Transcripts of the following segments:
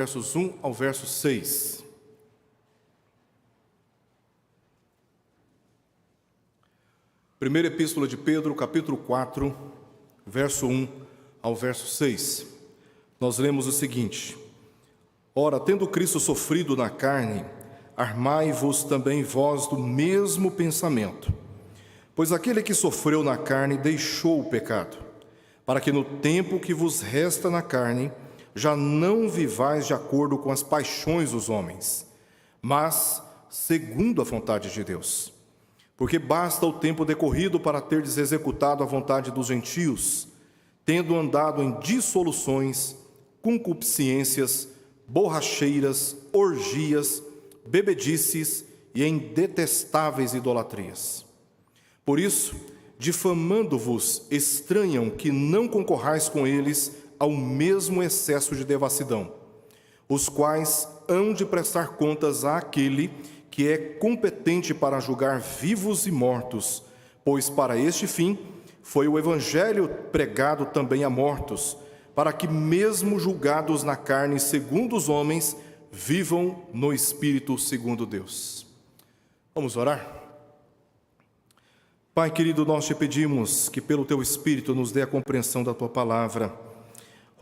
versos 1 ao verso 6. Primeira Epístola de Pedro, capítulo 4, verso 1 ao verso 6. Nós lemos o seguinte: Ora, tendo Cristo sofrido na carne, armai-vos também vós do mesmo pensamento. Pois aquele que sofreu na carne deixou o pecado, para que no tempo que vos resta na carne, já não vivais de acordo com as paixões dos homens, mas segundo a vontade de Deus. Porque basta o tempo decorrido para terdes executado a vontade dos gentios, tendo andado em dissoluções, concupiscências, borracheiras, orgias, bebedices e em detestáveis idolatrias. Por isso, difamando-vos, estranham que não concorrais com eles ao mesmo excesso de devassidão, os quais hão de prestar contas àquele que é competente para julgar vivos e mortos, pois para este fim foi o evangelho pregado também a mortos, para que mesmo julgados na carne segundo os homens, vivam no Espírito segundo Deus. Vamos orar? Pai querido, nós te pedimos que pelo Teu Espírito nos dê a compreensão da Tua Palavra.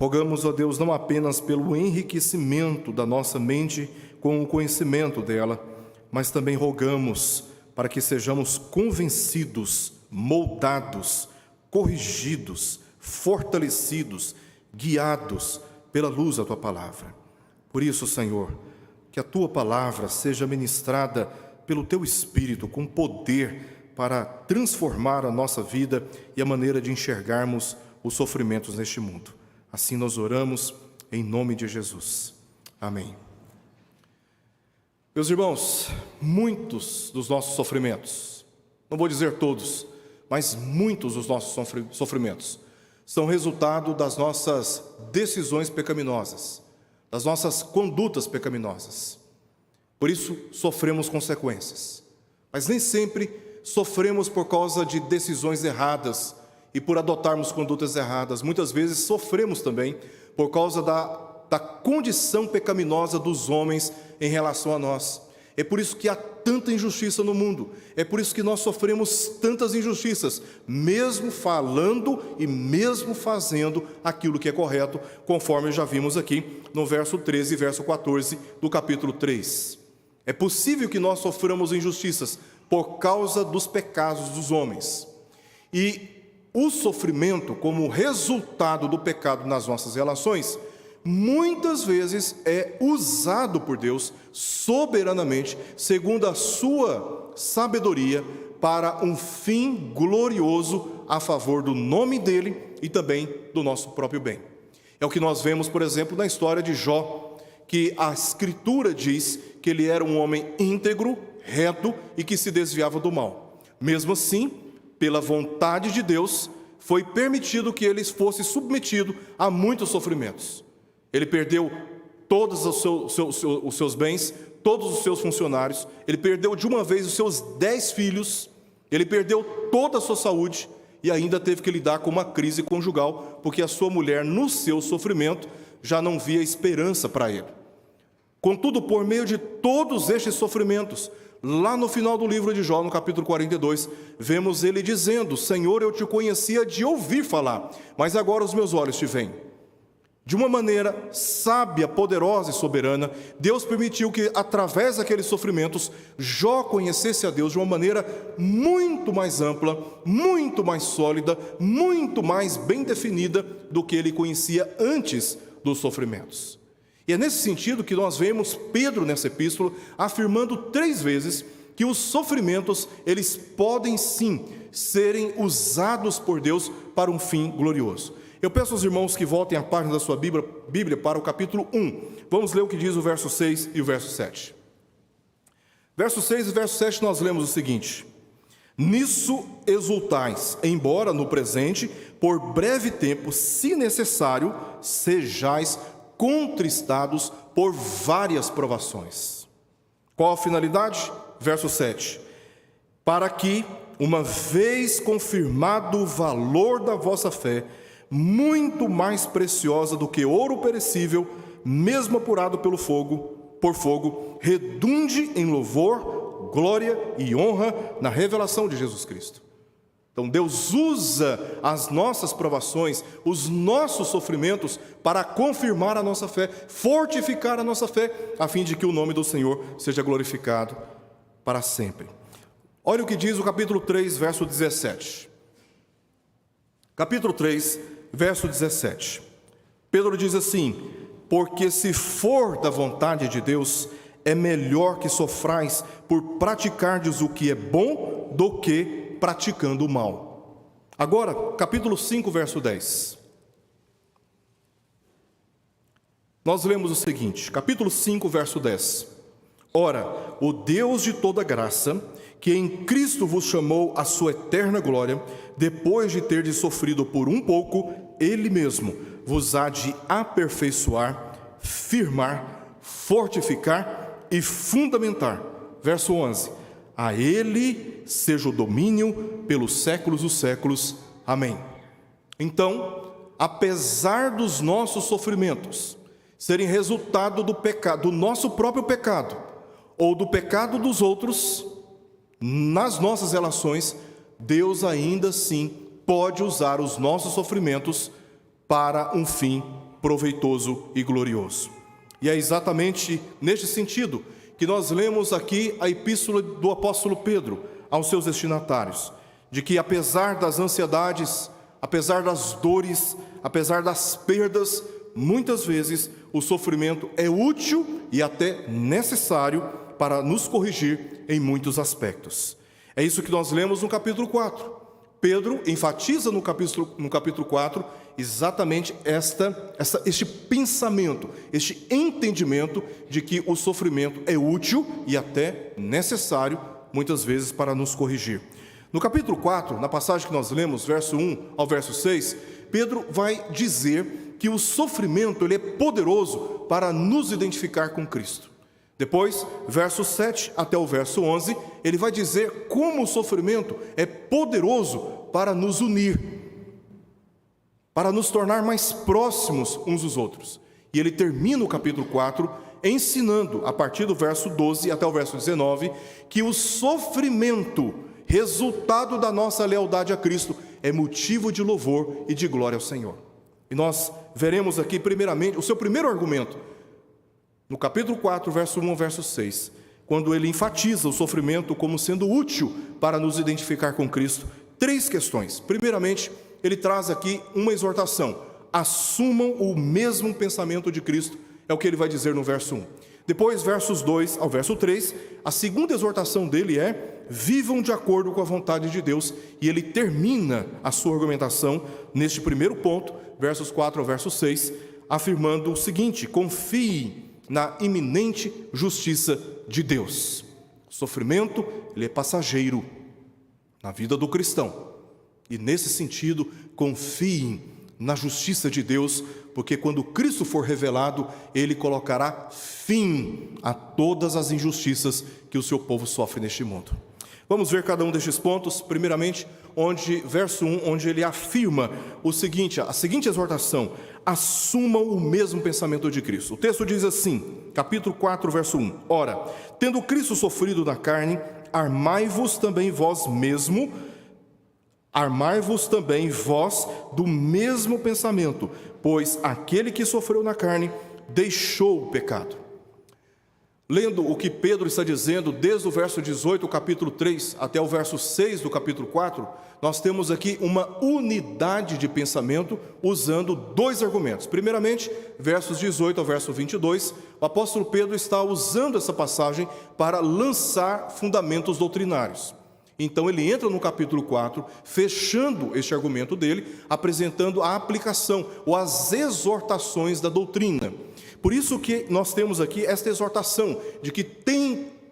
Rogamos, ó Deus, não apenas pelo enriquecimento da nossa mente com o conhecimento dela, mas também rogamos para que sejamos convencidos, moldados, corrigidos, fortalecidos, guiados pela luz da Tua Palavra. Por isso, Senhor, que a Tua Palavra seja ministrada pelo Teu Espírito com poder para transformar a nossa vida e a maneira de enxergarmos os sofrimentos neste mundo. Assim nós oramos em nome de Jesus. Amém. Meus irmãos, muitos dos nossos sofrimentos, não vou dizer todos, mas muitos dos nossos sofrimentos, são resultado das nossas decisões pecaminosas, das nossas condutas pecaminosas. Por isso, sofremos consequências. Mas nem sempre sofremos por causa de decisões erradas e por adotarmos condutas erradas. Muitas vezes sofremos também por causa da condição pecaminosa dos homens em relação a nós. É por isso que há tanta injustiça no mundo. É por isso que nós sofremos tantas injustiças, mesmo falando e mesmo fazendo aquilo que é correto, conforme já vimos aqui no verso 13 e verso 14 do capítulo 3. É possível que nós soframos injustiças por causa dos pecados dos homens. E o sofrimento, como resultado do pecado nas nossas relações, muitas vezes é usado por Deus soberanamente, segundo a sua sabedoria, para um fim glorioso a favor do nome dele e também do nosso próprio bem. É o que nós vemos, por exemplo, na história de Jó, que a Escritura diz que ele era um homem íntegro, reto e que se desviava do mal. Mesmo assim, pela vontade de Deus, foi permitido que ele fosse submetido a muitos sofrimentos. Ele perdeu todos os seus bens, todos os seus funcionários, ele perdeu de uma vez os seus 10 filhos, ele perdeu toda a sua saúde e ainda teve que lidar com uma crise conjugal, porque a sua mulher, no seu sofrimento, já não via esperança para ele. Contudo, por meio de todos estes sofrimentos, lá no final do livro de Jó, no capítulo 42, vemos ele dizendo: Senhor, eu te conhecia de ouvir falar, mas agora os meus olhos te veem. De uma maneira sábia, poderosa e soberana, Deus permitiu que, através daqueles sofrimentos, Jó conhecesse a Deus de uma maneira muito mais ampla, muito mais sólida, muito mais bem definida do que ele conhecia antes dos sofrimentos. E é nesse sentido que nós vemos Pedro nessa epístola afirmando 3 vezes que os sofrimentos, eles podem sim serem usados por Deus para um fim glorioso. Eu peço aos irmãos que voltem a página da sua Bíblia para o capítulo 1. Vamos ler o que diz o verso 6 e o verso 7. Verso 6 e verso 7 nós lemos o seguinte: Nisso exultais, embora no presente, por breve tempo, se necessário, sejais contristados por várias provações. Qual a finalidade? Verso 7. Para que, uma vez confirmado o valor da vossa fé, muito mais preciosa do que ouro perecível, mesmo apurado por fogo, redunde em louvor, glória e honra na revelação de Jesus Cristo. Então Deus usa as nossas provações, os nossos sofrimentos, para confirmar a nossa fé, fortificar a nossa fé, a fim de que o nome do Senhor seja glorificado para sempre. Olha o que diz o capítulo 3, verso 17. Capítulo 3, verso 17. Pedro diz assim: porque se for da vontade de Deus, é melhor que sofrais por praticardes o que é bom do que praticando o mal. Agora, capítulo 5, verso 10. Nós lemos o seguinte, capítulo 5, verso 10. Ora, o Deus de toda graça, que em Cristo vos chamou à sua eterna glória, depois de terdes sofrido por um pouco, Ele mesmo vos há de aperfeiçoar, firmar, fortificar e fundamentar. Verso 11. A Ele seja o domínio pelos séculos dos séculos. Amém. Então, apesar dos nossos sofrimentos serem resultado do pecado, do nosso próprio pecado, ou do pecado dos outros, nas nossas relações, Deus ainda assim pode usar os nossos sofrimentos para um fim proveitoso e glorioso. E é exatamente neste sentido que nós lemos aqui a epístola do apóstolo Pedro aos seus destinatários, de que apesar das ansiedades, apesar das dores, apesar das perdas, muitas vezes o sofrimento é útil e até necessário para nos corrigir em muitos aspectos. É isso que nós lemos no capítulo 4. Pedro enfatiza no capítulo 4 exatamente este pensamento, este entendimento de que o sofrimento é útil e até necessário, muitas vezes, para nos corrigir. No capítulo 4, na passagem que nós lemos, verso 1 ao verso 6, Pedro vai dizer que o sofrimento ele é poderoso para nos identificar com Cristo. Depois, verso 7 até o verso 11, ele vai dizer como o sofrimento é poderoso para nos unir, para nos tornar mais próximos uns dos outros. E ele termina o capítulo 4 ensinando, a partir do verso 12 até o verso 19, que o sofrimento, resultado da nossa lealdade a Cristo, é motivo de louvor e de glória ao Senhor. E nós veremos aqui, primeiramente, o seu primeiro argumento, no capítulo 4, verso 1 ao verso 6, quando ele enfatiza o sofrimento como sendo útil para nos identificar com Cristo. 3 questões. Primeiramente, ele traz aqui uma exortação: assumam o mesmo pensamento de Cristo, é o que ele vai dizer no verso 1. Depois, versos 2 ao verso 3, a segunda exortação dele é: vivam de acordo com a vontade de Deus. E ele termina a sua argumentação neste primeiro ponto, versos 4 ao verso 6, afirmando o seguinte: confiem na iminente justiça de Deus. O sofrimento, ele é passageiro na vida do cristão. E nesse sentido, confiem na justiça de Deus, porque quando Cristo for revelado, Ele colocará fim a todas as injustiças que o seu povo sofre neste mundo. Vamos ver cada um destes pontos. Primeiramente, verso 1, onde ele afirma o seguinte, a seguinte exortação: assumam o mesmo pensamento de Cristo. O texto diz assim, capítulo 4, verso 1: ora, tendo Cristo sofrido na carne, armai-vos também vós do mesmo pensamento, pois aquele que sofreu na carne deixou o pecado. Lendo o que Pedro está dizendo, desde o verso 18 do capítulo 3 até o verso 6 do capítulo 4, nós temos aqui uma unidade de pensamento usando 2 argumentos. Primeiramente, versos 18 ao verso 22, o apóstolo Pedro está usando essa passagem para lançar fundamentos doutrinários. Então ele entra no capítulo 4, fechando este argumento dele, apresentando a aplicação ou as exortações da doutrina. Por isso que nós temos aqui esta exortação de que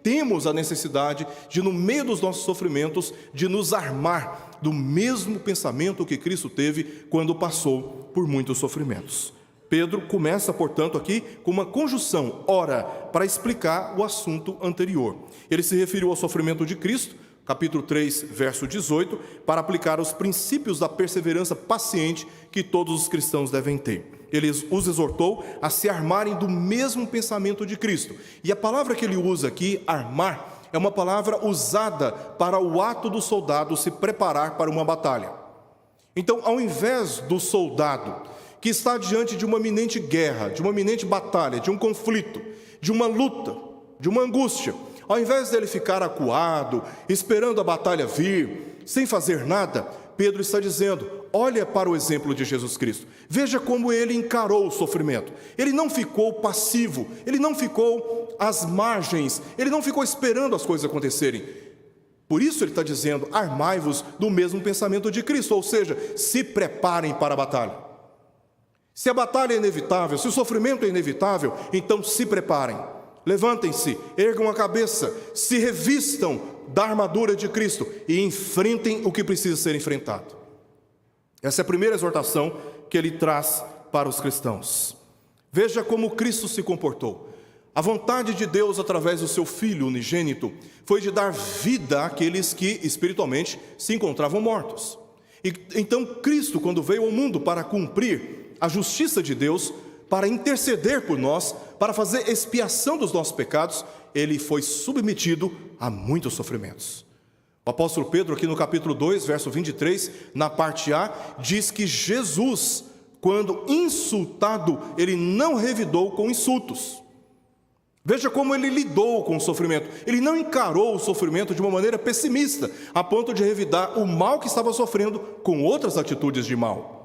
temos a necessidade de, no meio dos nossos sofrimentos, de nos armar do mesmo pensamento que Cristo teve quando passou por muitos sofrimentos. Pedro começa, portanto, aqui com uma conjunção, ora, para explicar o assunto anterior. Ele se referiu ao sofrimento de Cristo, capítulo 3, verso 18, para aplicar os princípios da perseverança paciente que todos os cristãos devem ter. Ele os exortou a se armarem do mesmo pensamento de Cristo. E a palavra que ele usa aqui, armar, é uma palavra usada para o ato do soldado se preparar para uma batalha. Então, ao invés do soldado que está diante de uma iminente guerra, de uma iminente batalha, de um conflito, de uma luta, de uma angústia, ao invés dele ficar acuado, esperando a batalha vir, sem fazer nada, Pedro está dizendo: olha para o exemplo de Jesus Cristo. Veja como ele encarou o sofrimento. Ele não ficou passivo, ele não ficou às margens, ele não ficou esperando as coisas acontecerem. Por isso ele está dizendo: armai-vos do mesmo pensamento de Cristo, ou seja, se preparem para a batalha. Se a batalha é inevitável, se o sofrimento é inevitável, então se preparem. Levantem-se, ergam a cabeça, se revistam da armadura de Cristo e enfrentem o que precisa ser enfrentado. Essa é a primeira exortação que ele traz para os cristãos. Veja como Cristo se comportou. A vontade de Deus, através do seu Filho unigênito, foi de dar vida àqueles que espiritualmente se encontravam mortos. E então Cristo, quando veio ao mundo para cumprir a justiça de Deus, para interceder por nós, para fazer expiação dos nossos pecados, ele foi submetido a muitos sofrimentos. O apóstolo Pedro, aqui no capítulo 2, verso 23, na parte A, diz que Jesus, quando insultado, ele não revidou com insultos. Veja como ele lidou com o sofrimento. Ele não encarou o sofrimento de uma maneira pessimista, a ponto de revidar o mal que estava sofrendo com outras atitudes de mal.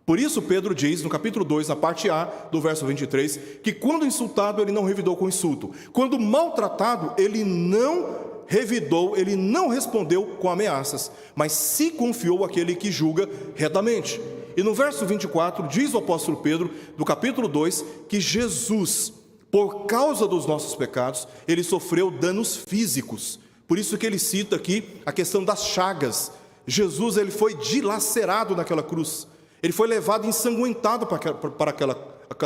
Por isso Pedro diz, no capítulo 2, na parte A, do verso 23, que quando insultado, ele não revidou com insulto. Quando maltratado, ele não revidou, ele não respondeu com ameaças, mas se confiou àquele que julga retamente. E no verso 24, diz o apóstolo Pedro, do capítulo 2, que Jesus, por causa dos nossos pecados, ele sofreu danos físicos. Por isso que ele cita aqui a questão das chagas. Jesus, ele foi dilacerado naquela cruz. Ele foi levado ensanguentado para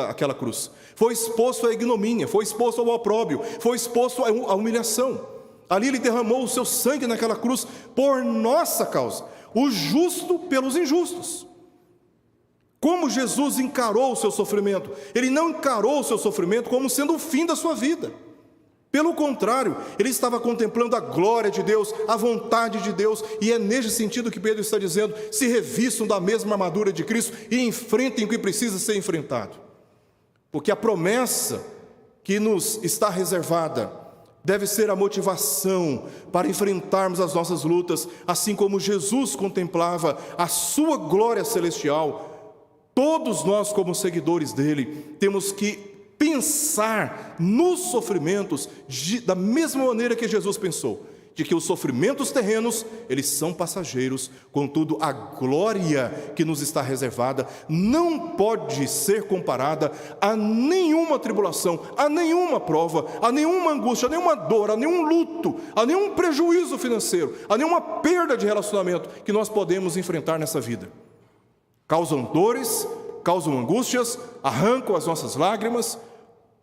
aquela cruz. Foi exposto à ignomínia, foi exposto ao opróbrio, foi exposto à humilhação. Ali ele derramou o seu sangue naquela cruz por nossa causa, o justo pelos injustos. Como Jesus encarou o seu sofrimento? Ele não encarou o seu sofrimento como sendo o fim da sua vida. Pelo contrário, ele estava contemplando a glória de Deus, a vontade de Deus, e é nesse sentido que Pedro está dizendo: se revistam da mesma armadura de Cristo e enfrentem o que precisa ser enfrentado. Porque a promessa que nos está reservada deve ser a motivação para enfrentarmos as nossas lutas, assim como Jesus contemplava a sua glória celestial. Todos nós, como seguidores dele, temos que pensar nos sofrimentos da mesma maneira que Jesus pensou, de que os sofrimentos terrenos, eles são passageiros, contudo a glória que nos está reservada não pode ser comparada a nenhuma tribulação, a nenhuma prova, a nenhuma angústia, a nenhuma dor, a nenhum luto, a nenhum prejuízo financeiro, a nenhuma perda de relacionamento que nós podemos enfrentar nessa vida. Causam dores, causam angústias, arrancam as nossas lágrimas,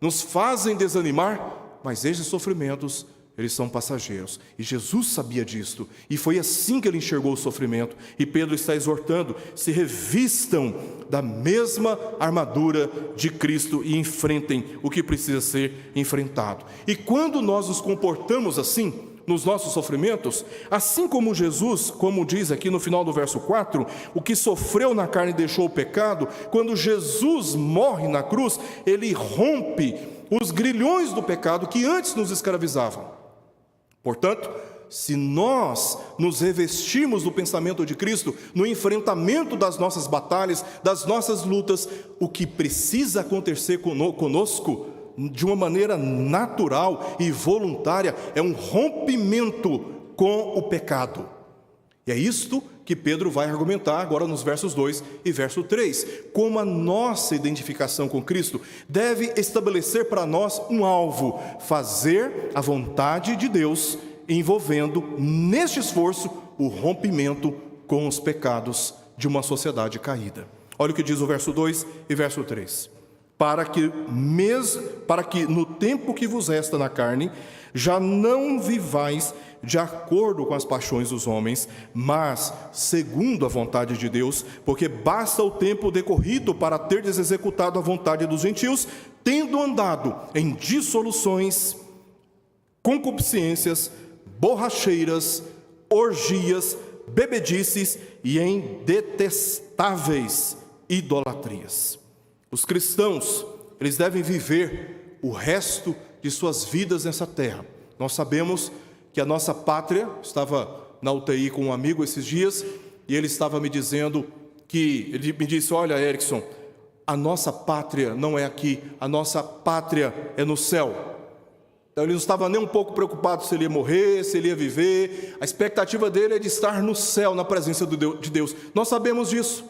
nos fazem desanimar, mas esses sofrimentos, eles são passageiros. E Jesus sabia disto, e foi assim que ele enxergou o sofrimento. E Pedro está exortando: se revistam da mesma armadura de Cristo e enfrentem o que precisa ser enfrentado. E quando nós nos comportamos assim, nos nossos sofrimentos, assim como Jesus, como diz aqui no final do verso 4, o que sofreu na carne deixou o pecado, quando Jesus morre na cruz, ele rompe os grilhões do pecado que antes nos escravizavam. Portanto, se nós nos revestirmos do pensamento de Cristo, no enfrentamento das nossas batalhas, das nossas lutas, o que precisa acontecer conosco, de uma maneira natural e voluntária, é um rompimento com o pecado. E é isto que Pedro vai argumentar agora nos versos 2 e verso 3. Como a nossa identificação com Cristo deve estabelecer para nós um alvo: fazer a vontade de Deus, envolvendo neste esforço o rompimento com os pecados de uma sociedade caída. Olha o que diz o verso 2 e verso 3. para que no tempo que vos resta na carne, já não vivais de acordo com as paixões dos homens, mas segundo a vontade de Deus, porque basta o tempo decorrido para terdes executado a vontade dos gentios, tendo andado em dissoluções, concupiscências, borracheiras, orgias, bebedices e em detestáveis idolatrias. Os cristãos, eles devem viver o resto de suas vidas nessa terra. Nós sabemos que a nossa pátria, estava na UTI com um amigo esses dias, e ele estava me dizendo ele me disse: olha, Erickson, a nossa pátria não é aqui, a nossa pátria é no céu. Então ele não estava nem um pouco preocupado se ele ia morrer, se ele ia viver. A expectativa dele é de estar no céu, na presença de Deus. Nós sabemos disso.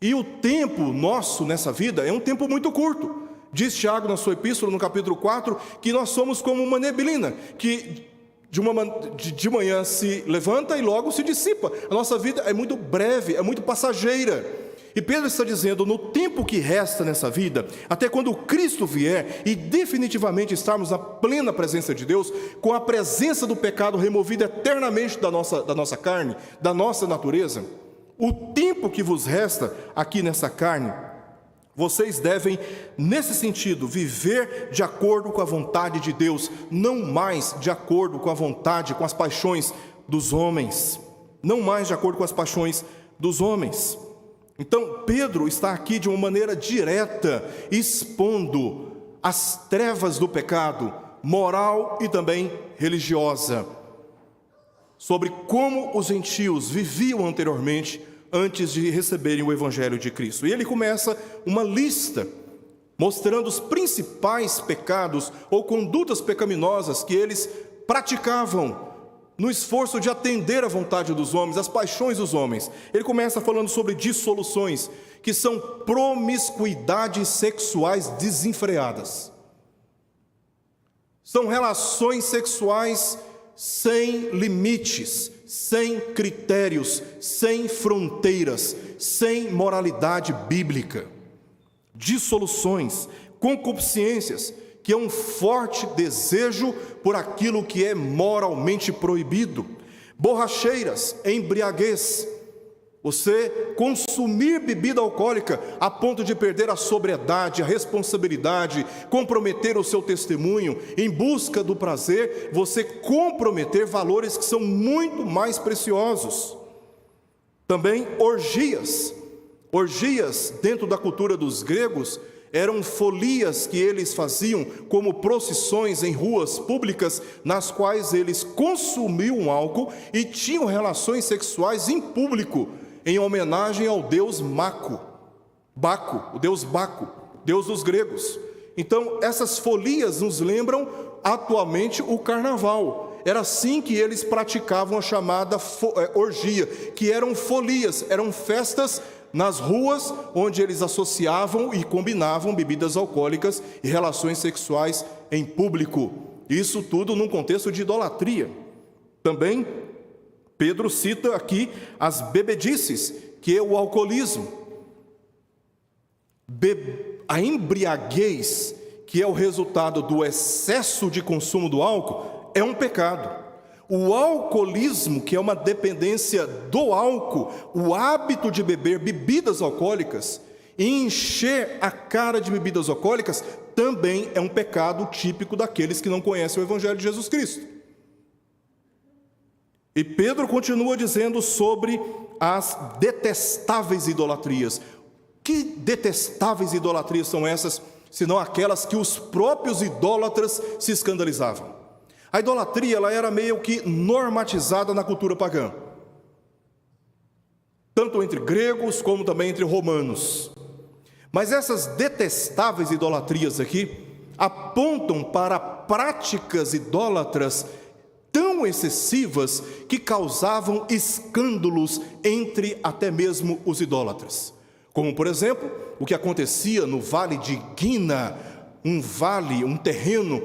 E o tempo nosso nessa vida é um tempo muito curto. Diz Tiago na sua epístola, no capítulo 4, que nós somos como uma neblina, que de manhã se levanta e logo se dissipa. A nossa vida é muito breve, é muito passageira. E Pedro está dizendo, no tempo que resta nessa vida, até quando Cristo vier e definitivamente estarmos na plena presença de Deus, com a presença do pecado removida eternamente da nossa carne, da nossa natureza, o tempo que vos resta aqui nessa carne, vocês devem, nesse sentido, viver de acordo com a vontade de Deus, não mais de acordo com a vontade, com as paixões dos homens. Não mais de acordo com as paixões dos homens. Então, Pedro está aqui de uma maneira direta, expondo as trevas do pecado, moral e também religiosa, sobre como os gentios viviam anteriormente, antes de receberem o Evangelho de Cristo. E ele começa uma lista, mostrando os principais pecados ou condutas pecaminosas que eles praticavam, no esforço de atender à vontade dos homens, às paixões dos homens. Ele começa falando sobre dissoluções, que são promiscuidades sexuais desenfreadas. São relações sexuais sem limites, sem critérios, sem fronteiras, sem moralidade bíblica. Dissoluções, concupiscências, que é um forte desejo por aquilo que é moralmente proibido. Borracheiras, embriaguez, você consumir bebida alcoólica a ponto de perder a sobriedade, a responsabilidade, comprometer o seu testemunho, em busca do prazer, você comprometer valores que são muito mais preciosos. Também orgias. Orgias, dentro da cultura dos gregos, eram folias que eles faziam como procissões em ruas públicas, nas quais eles consumiam álcool e tinham relações sexuais em público, em homenagem ao deus Baco, o deus Baco, deus dos gregos. Então, essas folias nos lembram atualmente o carnaval. Era assim que eles praticavam a chamada orgia, que eram folias, eram festas nas ruas, onde eles associavam e combinavam bebidas alcoólicas e relações sexuais em público. Isso tudo num contexto de idolatria. Também, Pedro cita aqui as bebedices, que é o alcoolismo. A embriaguez, que é o resultado do excesso de consumo do álcool, é um pecado. O alcoolismo, que é uma dependência do álcool, o hábito de beber bebidas alcoólicas e encher a cara de bebidas alcoólicas, também é um pecado típico daqueles que não conhecem o Evangelho de Jesus Cristo. E Pedro continua dizendo sobre as detestáveis idolatrias. Que detestáveis idolatrias são essas, senão aquelas que os próprios idólatras se escandalizavam? A idolatria, ela era meio que normatizada na cultura pagã, tanto entre gregos como também entre romanos. Mas essas detestáveis idolatrias aqui apontam para práticas idólatras tão excessivas que causavam escândalos entre até mesmo os idólatras. Como, por exemplo, o que acontecia no Vale de Guina, um terreno,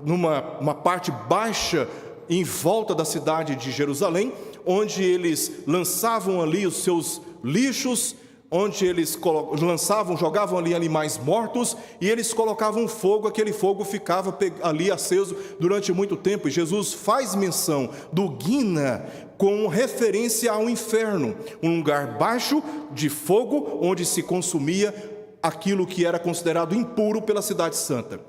numa parte baixa em volta da cidade de Jerusalém, onde eles lançavam ali os seus lixos, onde eles jogavam ali animais mortos, e eles colocavam fogo, aquele fogo ficava ali aceso durante muito tempo. E Jesus faz menção do Guina com referência ao inferno, um lugar baixo de fogo, onde se consumia aquilo que era considerado impuro pela cidade santa.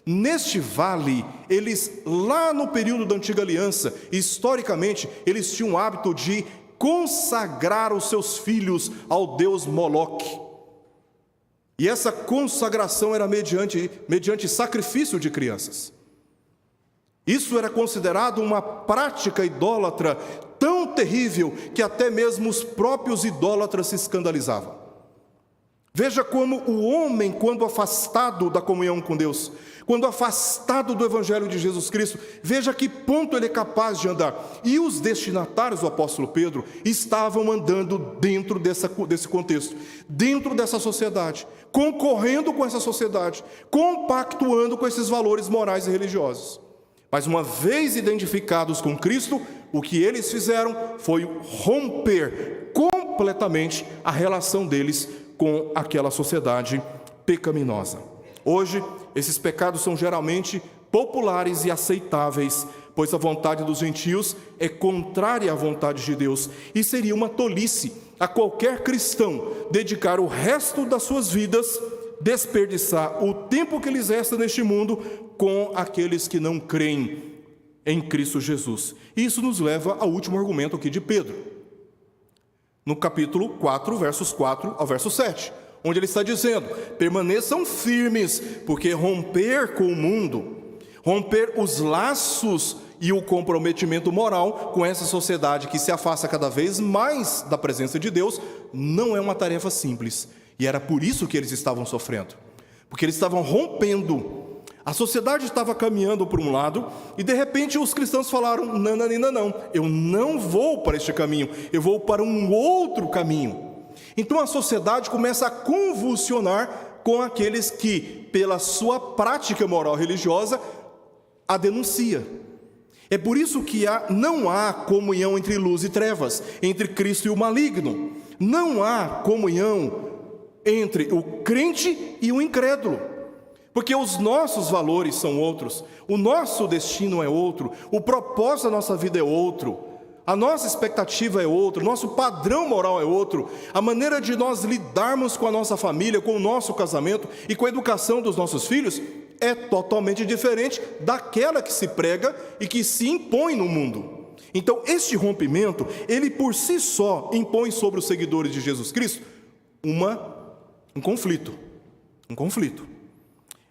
Neste vale, eles, lá no período da Antiga Aliança, historicamente, eles tinham o hábito de consagrar os seus filhos ao deus Moloque. E essa consagração era mediante sacrifício de crianças. Isso era considerado uma prática idólatra tão terrível que até mesmo os próprios idólatras se escandalizavam. Veja como o homem, quando afastado da comunhão com Deus, quando afastado do Evangelho de Jesus Cristo, veja a que ponto ele é capaz de andar. E os destinatários do apóstolo Pedro estavam andando dentro desse contexto, dentro dessa sociedade, concorrendo com essa sociedade, compactuando com esses valores morais e religiosos. Mas uma vez identificados com Cristo, o que eles fizeram foi romper completamente a relação deles com aquela sociedade pecaminosa. Hoje, esses pecados são geralmente populares e aceitáveis, pois a vontade dos gentios é contrária à vontade de Deus, e seria uma tolice a qualquer cristão dedicar o resto das suas vidas, desperdiçar o tempo que lhes resta neste mundo com aqueles que não creem em Cristo Jesus. E isso nos leva ao último argumento aqui de Pedro, no capítulo 4, versos 4 ao verso 7, onde ele está dizendo: permaneçam firmes, porque romper com o mundo, romper os laços e o comprometimento moral com essa sociedade que se afasta cada vez mais da presença de Deus, não é uma tarefa simples. E era por isso que eles estavam sofrendo, porque eles estavam rompendo. A sociedade estava caminhando por um lado, e de repente os cristãos falaram: não, eu não vou para este caminho, eu vou para um outro caminho. Então a sociedade começa a convulsionar com aqueles que, pela sua prática moral religiosa, a denuncia. É por isso que não há comunhão entre luz e trevas, entre Cristo e o maligno. Não há comunhão entre o crente e o incrédulo. Porque os nossos valores são outros, o nosso destino é outro, o propósito da nossa vida é outro, a nossa expectativa é outra, o nosso padrão moral é outro, a maneira de nós lidarmos com a nossa família, com o nosso casamento e com a educação dos nossos filhos é totalmente diferente daquela que se prega e que se impõe no mundo. Então, este rompimento, ele por si só impõe sobre os seguidores de Jesus Cristo um conflito.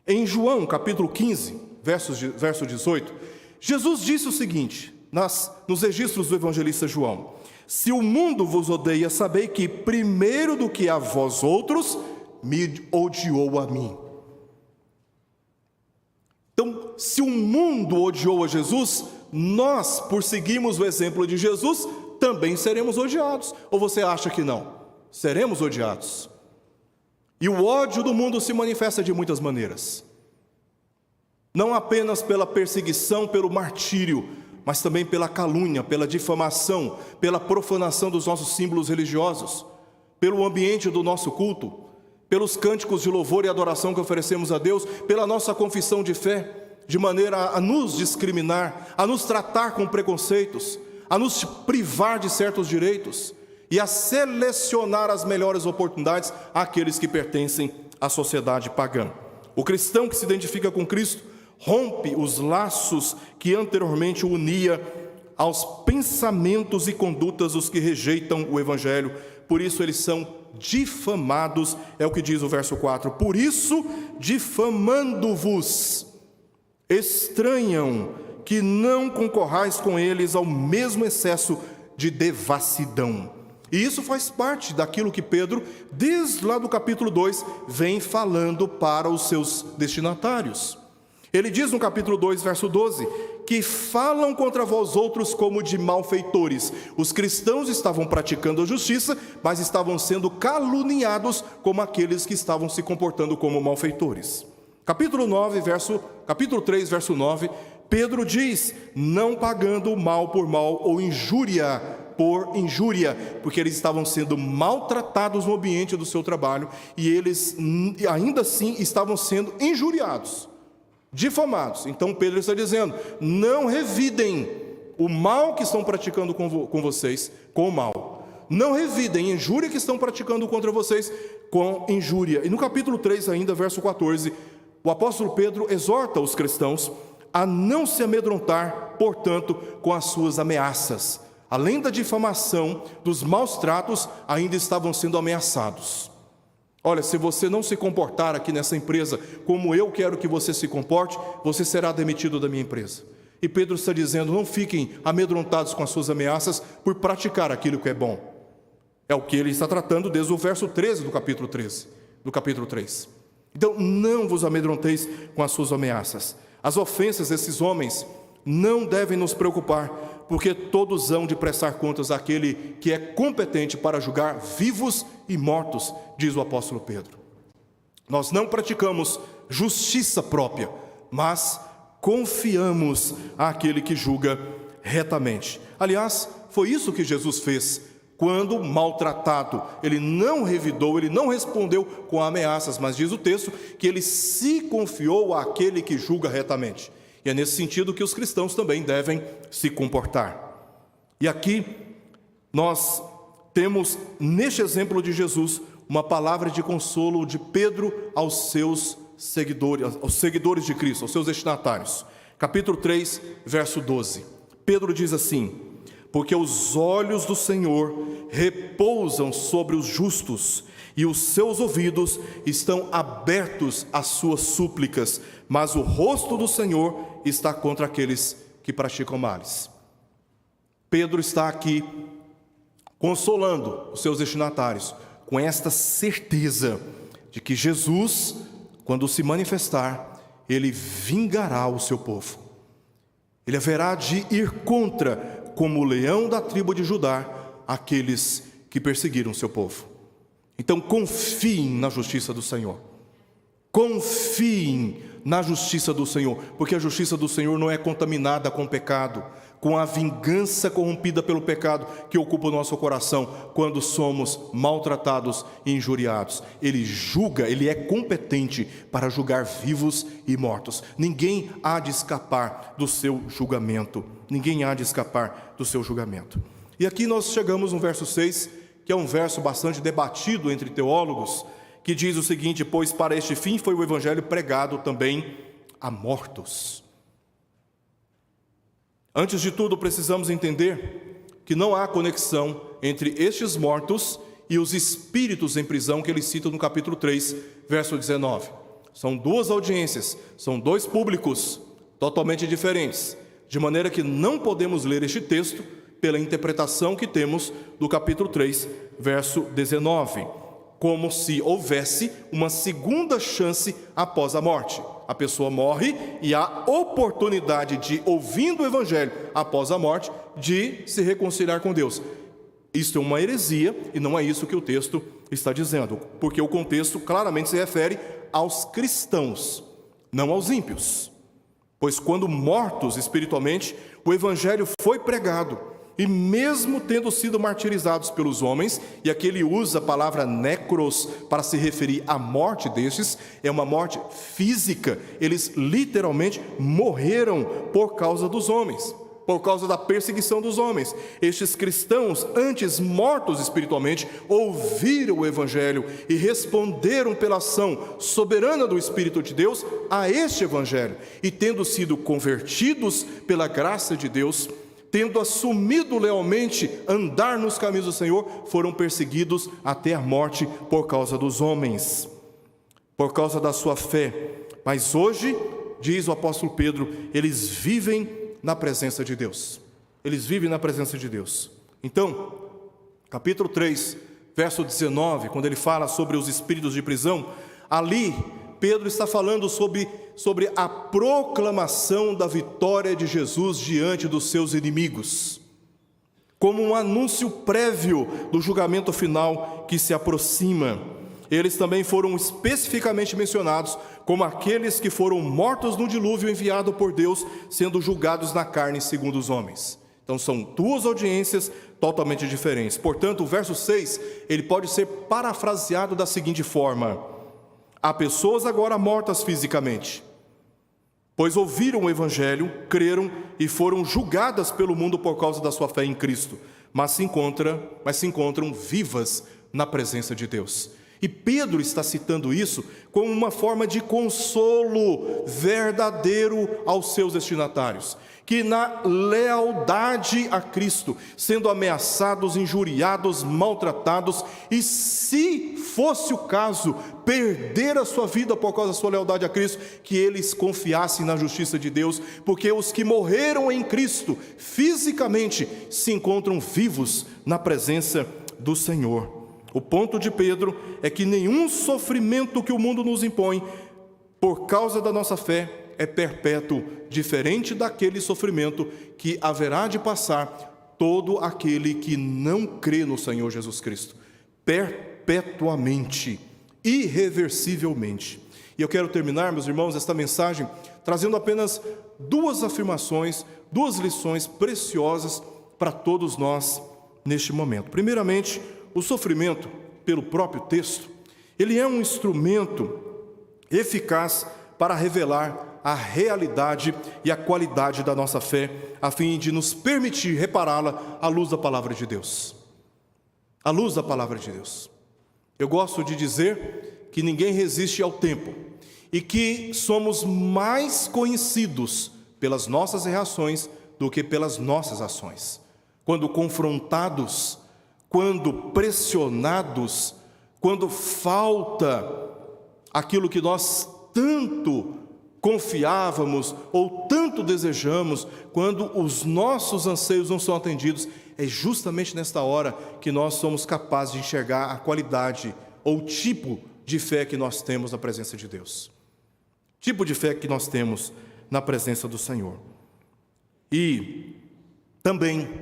Em João, capítulo 15, verso 18, Jesus disse o seguinte, nos registros do evangelista João: se o mundo vos odeia, sabei que primeiro do que a vós outros, me odiou a mim. Então, se o mundo odiou a Jesus, nós, por seguirmos o exemplo de Jesus, também seremos odiados. Ou você acha que não? Seremos odiados. E o ódio do mundo se manifesta de muitas maneiras. Não apenas pela perseguição, pelo martírio, mas também pela calúnia, pela difamação, pela profanação dos nossos símbolos religiosos, pelo ambiente do nosso culto, pelos cânticos de louvor e adoração que oferecemos a Deus, pela nossa confissão de fé, de maneira a nos discriminar, a nos tratar com preconceitos, a nos privar de certos direitos e a selecionar as melhores oportunidades àqueles que pertencem à sociedade pagã. O cristão que se identifica com Cristo rompe os laços que anteriormente o unia aos pensamentos e condutas dos que rejeitam o Evangelho. Por isso eles são difamados, é o que diz o verso 4. Por isso, difamando-vos, estranham que não concorrais com eles ao mesmo excesso de devassidão. E isso faz parte daquilo que Pedro, desde lá do capítulo 2, vem falando para os seus destinatários. Ele diz no capítulo 2, verso 12, que falam contra vós outros como de malfeitores. Os cristãos estavam praticando a justiça, mas estavam sendo caluniados como aqueles que estavam se comportando como malfeitores. Capítulo 3, verso 9, Pedro diz: não pagando mal por mal ou injúria por injúria, porque eles estavam sendo maltratados no ambiente do seu trabalho e eles ainda assim estavam sendo injuriados, difamados. Então Pedro está dizendo: não revidem o mal que estão praticando com vocês com o mal. Não revidem a injúria que estão praticando contra vocês com injúria. E no capítulo 3 ainda, verso 14, o apóstolo Pedro exorta os cristãos a não se amedrontar, portanto, com as suas ameaças. Além da difamação, dos maus tratos, ainda estavam sendo ameaçados. Olha, se você não se comportar aqui nessa empresa como eu quero que você se comporte, você será demitido da minha empresa. E Pedro está dizendo: não fiquem amedrontados com as suas ameaças por praticar aquilo que é bom. É o que ele está tratando desde o verso 13 do capítulo 3. Então, não vos amedronteis com as suas ameaças. As ofensas desses homens não devem nos preocupar, porque todos hão de prestar contas àquele que é competente para julgar vivos e mortos, diz o apóstolo Pedro. Nós não praticamos justiça própria, mas confiamos àquele que julga retamente. Aliás, foi isso que Jesus fez quando maltratado. Ele não revidou, ele não respondeu com ameaças, mas diz o texto que ele se confiou àquele que julga retamente. E é nesse sentido que os cristãos também devem se comportar. E aqui nós temos, neste exemplo de Jesus, uma palavra de consolo de Pedro aos seus seguidores de Cristo, aos seus destinatários. Capítulo 3, verso 12. Pedro diz assim: porque os olhos do Senhor repousam sobre os justos, e os seus ouvidos estão abertos às suas súplicas, mas o rosto do Senhor está contra aqueles que praticam males. Pedro está aqui consolando os seus destinatários com esta certeza de que Jesus, quando se manifestar, ele vingará o seu povo. Ele haverá de ir contra, como o leão da tribo de Judá, aqueles que perseguiram seu povo. Então confiem na justiça do Senhor. Confiem na justiça do Senhor, porque a justiça do Senhor não é contaminada com pecado, com a vingança corrompida pelo pecado que ocupa o nosso coração quando somos maltratados e injuriados. Ele julga, ele é competente para julgar vivos e mortos. Ninguém há de escapar do seu julgamento. Ninguém há de escapar do seu julgamento. E aqui nós chegamos no verso 6, que é um verso bastante debatido entre teólogos, que diz o seguinte: pois para este fim foi o evangelho pregado também a mortos. Antes de tudo, precisamos entender que não há conexão entre estes mortos e os espíritos em prisão que ele cita no capítulo 3, verso 19. São duas audiências, são dois públicos totalmente diferentes, de maneira que não podemos ler este texto pela interpretação que temos do capítulo 3, verso 19, como se houvesse uma segunda chance após a morte. A pessoa morre e há oportunidade de, ouvindo o evangelho após a morte, de se reconciliar com Deus. Isto é uma heresia e não é isso que o texto está dizendo, porque o contexto claramente se refere aos cristãos, não aos ímpios. Pois quando mortos espiritualmente, o evangelho foi pregado, e mesmo tendo sido martirizados pelos homens, e aqui ele usa a palavra necros para se referir à morte destes, é uma morte física, eles literalmente morreram por causa dos homens, por causa da perseguição dos homens. Estes cristãos, antes mortos espiritualmente, ouviram o evangelho e responderam pela ação soberana do Espírito de Deus a este evangelho, e tendo sido convertidos pela graça de Deus, tendo assumido lealmente andar nos caminhos do Senhor, foram perseguidos até a morte por causa dos homens, por causa da sua fé. Mas hoje, diz o apóstolo Pedro, eles vivem na presença de Deus. Eles vivem na presença de Deus. Então, capítulo 3, verso 19, quando ele fala sobre os espíritos de prisão, ali Pedro está falando sobre a proclamação da vitória de Jesus diante dos seus inimigos, como um anúncio prévio do julgamento final que se aproxima. Eles também foram especificamente mencionados como aqueles que foram mortos no dilúvio enviado por Deus, sendo julgados na carne segundo os homens. Então são duas audiências totalmente diferentes. Portanto, o verso 6, ele pode ser parafraseado da seguinte forma: há pessoas agora mortas fisicamente, pois ouviram o Evangelho, creram e foram julgadas pelo mundo por causa da sua fé em Cristo, mas se encontram vivas na presença de Deus. E Pedro está citando isso como uma forma de consolo verdadeiro aos seus destinatários, que na lealdade a Cristo, sendo ameaçados, injuriados, maltratados, e se fosse o caso, perder a sua vida por causa da sua lealdade a Cristo, que eles confiassem na justiça de Deus, porque os que morreram em Cristo, fisicamente, se encontram vivos na presença do Senhor. O ponto de Pedro é que nenhum sofrimento que o mundo nos impõe, por causa da nossa fé, é perpétuo, diferente daquele sofrimento que haverá de passar todo aquele que não crê no Senhor Jesus Cristo, perpetuamente, irreversivelmente. E eu quero terminar, meus irmãos, esta mensagem trazendo apenas duas afirmações, duas lições preciosas para todos nós neste momento. Primeiramente, o sofrimento, pelo próprio texto, ele é um instrumento eficaz para revelar a realidade e a qualidade da nossa fé, a fim de nos permitir repará-la à luz da palavra de Deus. À luz da palavra de Deus. Eu gosto de dizer que ninguém resiste ao tempo e que somos mais conhecidos pelas nossas reações do que pelas nossas ações. Quando confrontados, quando pressionados, quando falta aquilo que nós tanto confiávamos ou tanto desejamos, quando os nossos anseios não são atendidos, é justamente nesta hora que nós somos capazes de enxergar a qualidade ou o tipo de fé que nós temos na presença de Deus. Tipo de fé que nós temos na presença do Senhor. E também,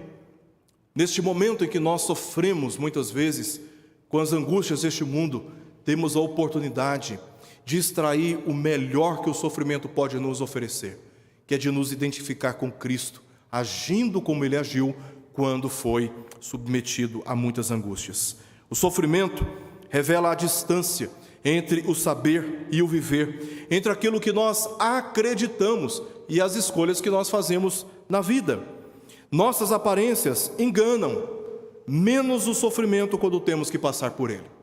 neste momento em que nós sofremos muitas vezes com as angústias deste mundo, temos a oportunidade de extrair o melhor que o sofrimento pode nos oferecer, que é de nos identificar com Cristo, agindo como Ele agiu quando foi submetido a muitas angústias. O sofrimento revela a distância entre o saber e o viver, entre aquilo que nós acreditamos e as escolhas que nós fazemos na vida. Nossas aparências enganam, menos o sofrimento quando temos que passar por ele.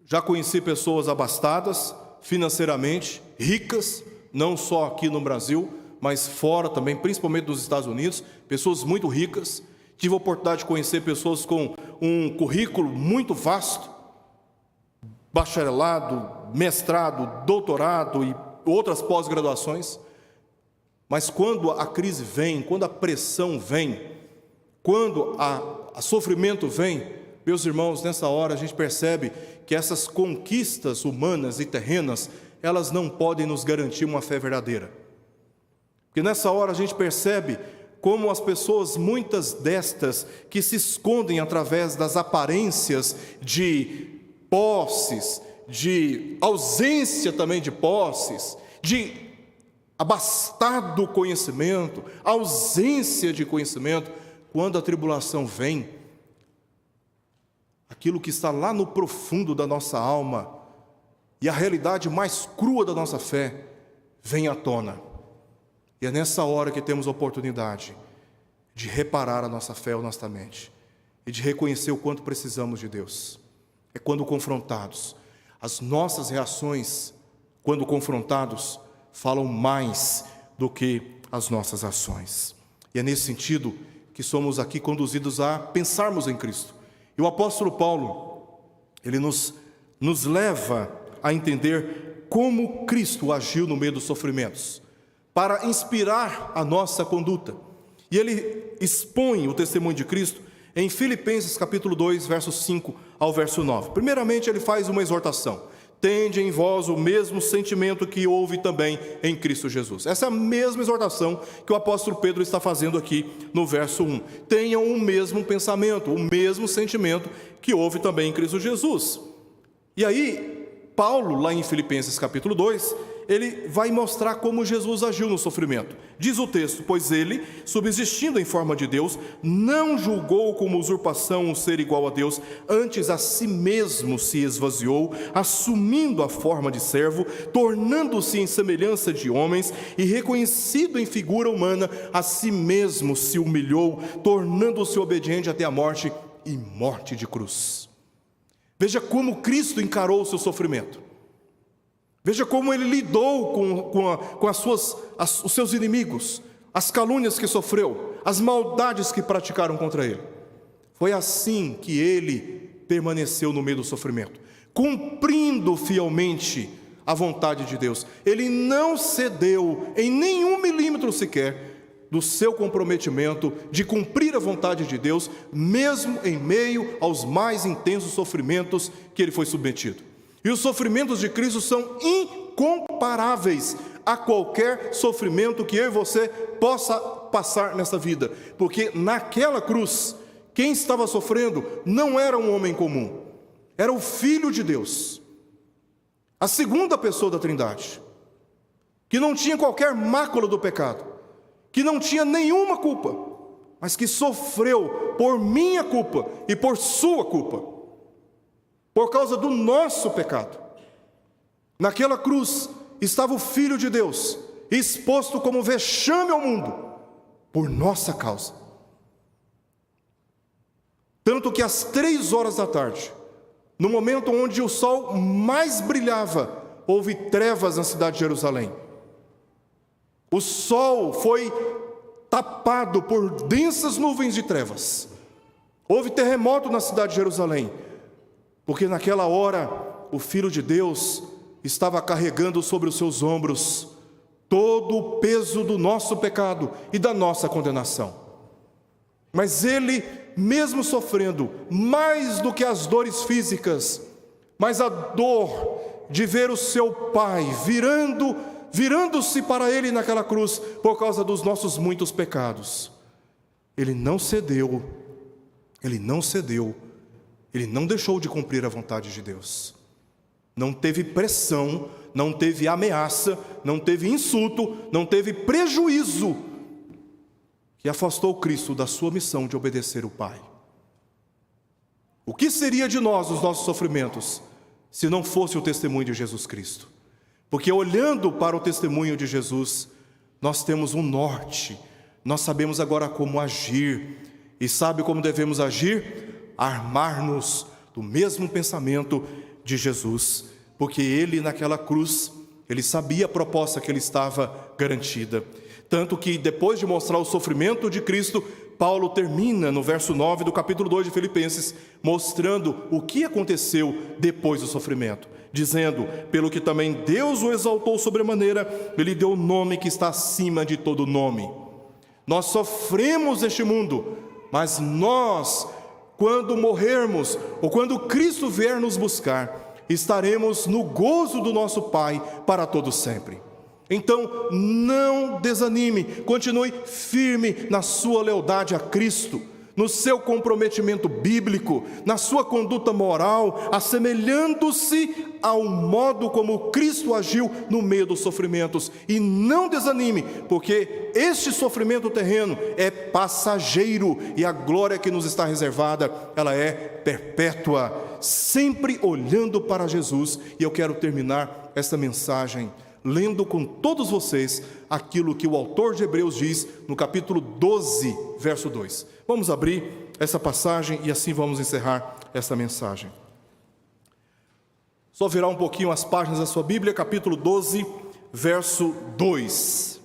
Já conheci pessoas abastadas, financeiramente, ricas, não só aqui no Brasil, mas fora também, principalmente nos Estados Unidos, pessoas muito ricas. Tive a oportunidade de conhecer pessoas com um currículo muito vasto, bacharelado, mestrado, doutorado e outras pós-graduações. Mas quando a crise vem, quando a pressão vem, quando a sofrimento vem, meus irmãos, nessa hora a gente percebe que essas conquistas humanas e terrenas, elas não podem nos garantir uma fé verdadeira. Porque nessa hora a gente percebe como as pessoas, muitas destas, que se escondem através das aparências de posses, de ausência também de posses, de abastado conhecimento, ausência de conhecimento, quando a tribulação vem, aquilo que está lá no profundo da nossa alma e a realidade mais crua da nossa fé vem à tona. E é nessa hora que temos a oportunidade de reparar a nossa fé honestamente e de reconhecer o quanto precisamos de Deus. É quando confrontados. As nossas reações, quando confrontados, falam mais do que as nossas ações. E é nesse sentido que somos aqui conduzidos a pensarmos em Cristo. E o apóstolo Paulo, ele nos leva a entender como Cristo agiu no meio dos sofrimentos, para inspirar a nossa conduta. E ele expõe o testemunho de Cristo em Filipenses capítulo 2, versos 5 ao verso 9. Primeiramente, ele faz uma exortação. Tende em vós o mesmo sentimento que houve também em Cristo Jesus. Essa é a mesma exortação que o apóstolo Pedro está fazendo aqui no verso 1. Tenham o mesmo pensamento, o mesmo sentimento que houve também em Cristo Jesus. E aí, Paulo, lá em Filipenses capítulo 2, ele vai mostrar como Jesus agiu no sofrimento. Diz o texto: pois ele, subsistindo em forma de Deus, não julgou como usurpação o ser igual a Deus, antes a si mesmo se esvaziou, assumindo a forma de servo, tornando-se em semelhança de homens, e reconhecido em figura humana, a si mesmo se humilhou, tornando-se obediente até a morte, e morte de cruz. Veja como Cristo encarou o seu sofrimento. Veja como ele lidou com os seus inimigos, as calúnias que sofreu, as maldades que praticaram contra ele. Foi assim que ele permaneceu no meio do sofrimento, cumprindo fielmente a vontade de Deus. Ele não cedeu em nenhum milímetro sequer do seu comprometimento de cumprir a vontade de Deus, mesmo em meio aos mais intensos sofrimentos que ele foi submetido. E os sofrimentos de Cristo são incomparáveis a qualquer sofrimento que eu e você possa passar nessa vida. Porque naquela cruz, quem estava sofrendo não era um homem comum, era o Filho de Deus, a segunda pessoa da Trindade, que não tinha qualquer mácula do pecado, que não tinha nenhuma culpa, mas que sofreu por minha culpa e por sua culpa, por causa do nosso pecado. Naquela cruz estava o Filho de Deus, exposto como vexame ao mundo, por nossa causa. Tanto que às 3 da tarde, no momento onde o sol mais brilhava, houve trevas na cidade de Jerusalém. O sol foi tapado por densas nuvens de trevas. Houve terremoto na cidade de Jerusalém, porque naquela hora o Filho de Deus estava carregando sobre os seus ombros todo o peso do nosso pecado e da nossa condenação. Mas ele, mesmo sofrendo mais do que as dores físicas, mas a dor de ver o seu Pai virando-se para ele naquela cruz por causa dos nossos muitos pecados, ele não cedeu, ele não deixou de cumprir a vontade de Deus. Não teve pressão, não teve ameaça, não teve insulto, não teve prejuízo que afastou Cristo da sua missão de obedecer o Pai. O que seria de nós, os nossos sofrimentos, se não fosse o testemunho de Jesus Cristo? Porque olhando para o testemunho de Jesus, nós temos um norte, nós sabemos agora como agir. E sabe como devemos agir? Armar-nos do mesmo pensamento de Jesus, porque ele naquela cruz, ele sabia a proposta que ele estava garantida. Tanto que depois de mostrar o sofrimento de Cristo, Paulo termina no verso 9 do capítulo 2 de Filipenses, mostrando o que aconteceu depois do sofrimento, dizendo: pelo que também Deus o exaltou sobremaneira, ele deu o nome que está acima de todo nome. Nós sofremos neste mundo, mas nós, quando morrermos, ou quando Cristo vier nos buscar, estaremos no gozo do nosso Pai para todo sempre. Então, não desanime, continue firme na sua lealdade a Cristo, no seu comprometimento bíblico, na sua conduta moral, assemelhando-se ao modo como Cristo agiu no meio dos sofrimentos. E não desanime, porque este sofrimento terreno é passageiro e a glória que nos está reservada, ela é perpétua, sempre olhando para Jesus. E eu quero terminar esta mensagem lendo com todos vocês aquilo que o autor de Hebreus diz no capítulo 12, verso 2. Vamos abrir essa passagem e assim vamos encerrar essa mensagem. Só virar um pouquinho as páginas da sua Bíblia, capítulo 12, verso 2.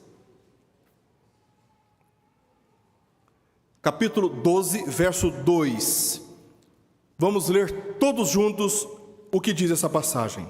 Capítulo 12, verso 2. Vamos ler todos juntos o que diz essa passagem.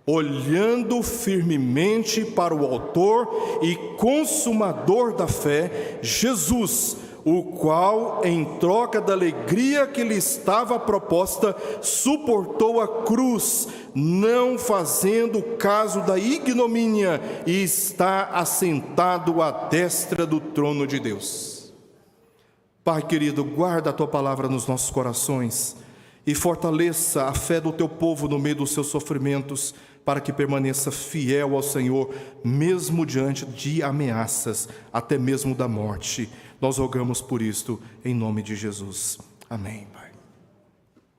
Olhando firmemente para o autor e consumador da fé, Jesus, o qual, em troca da alegria que lhe estava proposta, suportou a cruz, não fazendo caso da ignomínia, e está assentado à destra do trono de Deus. Pai querido, guarda a Tua palavra nos nossos corações, e fortaleça a fé do teu povo no meio dos seus sofrimentos, para que permaneça fiel ao Senhor, mesmo diante de ameaças, até mesmo da morte. Nós rogamos por isto, em nome de Jesus. Amém, Pai.